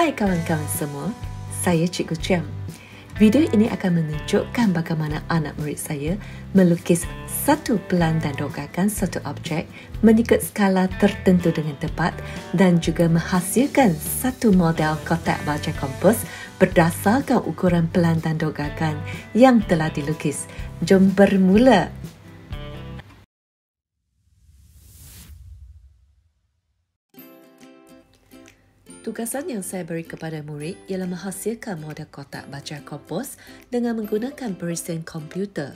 Hai kawan-kawan semua, saya Cikgu Chiam. Video ini akan menunjukkan bagaimana anak murid saya melukis satu pelan dan dogakan satu objek mengikut skala tertentu dengan tepat dan juga menghasilkan satu model kotak baja kompos berdasarkan ukuran pelan dan dogakan yang telah dilukis. Jom bermula! Tugasan yang saya beri kepada murid ialah menghasilkan model kotak baja kompos dengan menggunakan perisian komputer.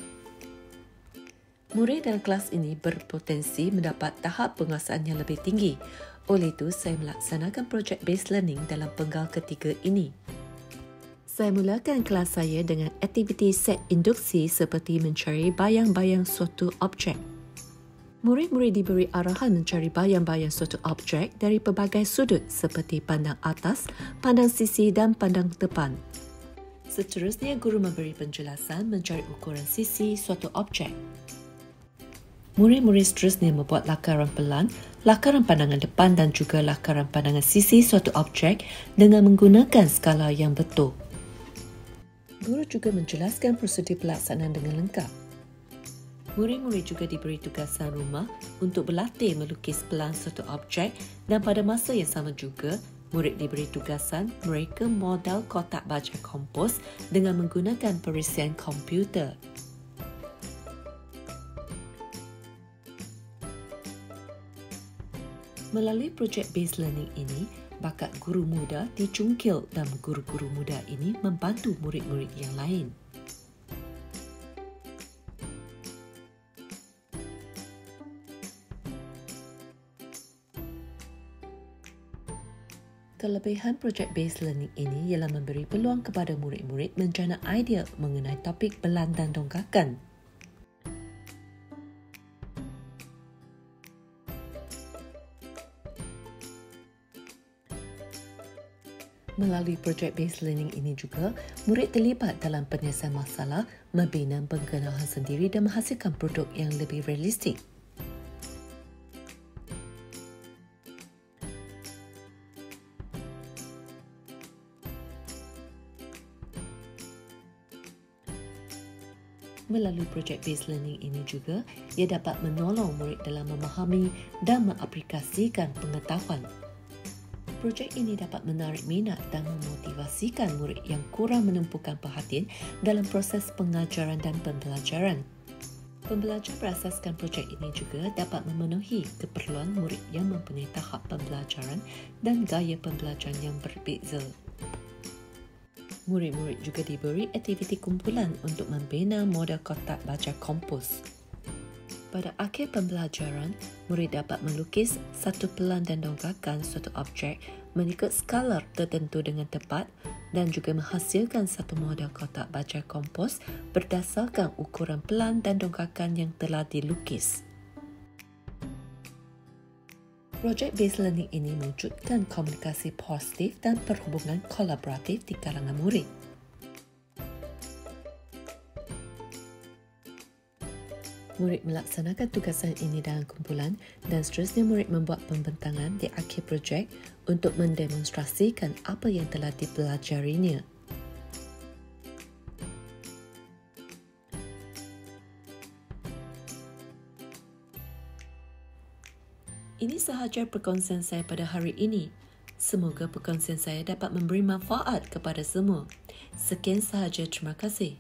Murid dalam kelas ini berpotensi mendapat tahap penguasaan yang lebih tinggi. Oleh itu, saya melaksanakan projek based learning dalam penggal ketiga ini. Saya mulakan kelas saya dengan aktiviti set induksi seperti mencari bayang-bayang suatu objek. Murid-murid diberi arahan mencari bayang-bayang suatu objek dari pelbagai sudut seperti pandang atas, pandang sisi dan pandang depan. Seterusnya, guru memberi penjelasan mencari ukuran sisi suatu objek. Murid-murid seterusnya membuat lakaran pelan, lakaran pandangan depan dan juga lakaran pandangan sisi suatu objek dengan menggunakan skala yang betul. Guru juga menjelaskan prosedur pelaksanaan dengan lengkap. Murid-murid juga diberi tugasan rumah untuk berlatih melukis pelan suatu objek dan pada masa yang sama juga, murid diberi tugasan mereka model kotak baja kompos dengan menggunakan perisian komputer. Melalui projek based learning ini, bakat guru muda dicungkil dan guru-guru muda ini membantu murid-murid yang lain. Kelebihan projek based learning ini ialah memberi peluang kepada murid-murid menjana idea mengenai topik pelan dan dongkakan. Melalui projek based learning ini juga, murid terlibat dalam penyelesaian masalah, membina pengenalan sendiri dan menghasilkan produk yang lebih realistik. Melalui projek based learning ini juga, ia dapat menolong murid dalam memahami dan mengaplikasikan pengetahuan. Projek ini dapat menarik minat dan memotivasikan murid yang kurang menumpukan perhatian dalam proses pengajaran dan pembelajaran. Pembelajar berasaskan projek ini juga dapat memenuhi keperluan murid yang mempunyai tahap pembelajaran dan gaya pembelajaran yang berbeza. Murid-murid juga diberi aktiviti kumpulan untuk membina model kotak baja kompos. Pada akhir pembelajaran, murid dapat melukis satu pelan dan dongkakan suatu objek mengikut skala tertentu dengan tepat dan juga menghasilkan satu model kotak baja kompos berdasarkan ukuran pelan dan dongkakan yang telah dilukis. Projek based learning ini mewujudkan komunikasi positif dan perhubungan kolaboratif di kalangan murid. Murid melaksanakan tugasan ini dalam kumpulan dan seterusnya murid membuat pembentangan di akhir projek untuk mendemonstrasikan apa yang telah dipelajarinya. Ini sahaja perkongsian saya pada hari ini. Semoga perkongsian saya dapat memberi manfaat kepada semua. Sekian sahaja, terima kasih.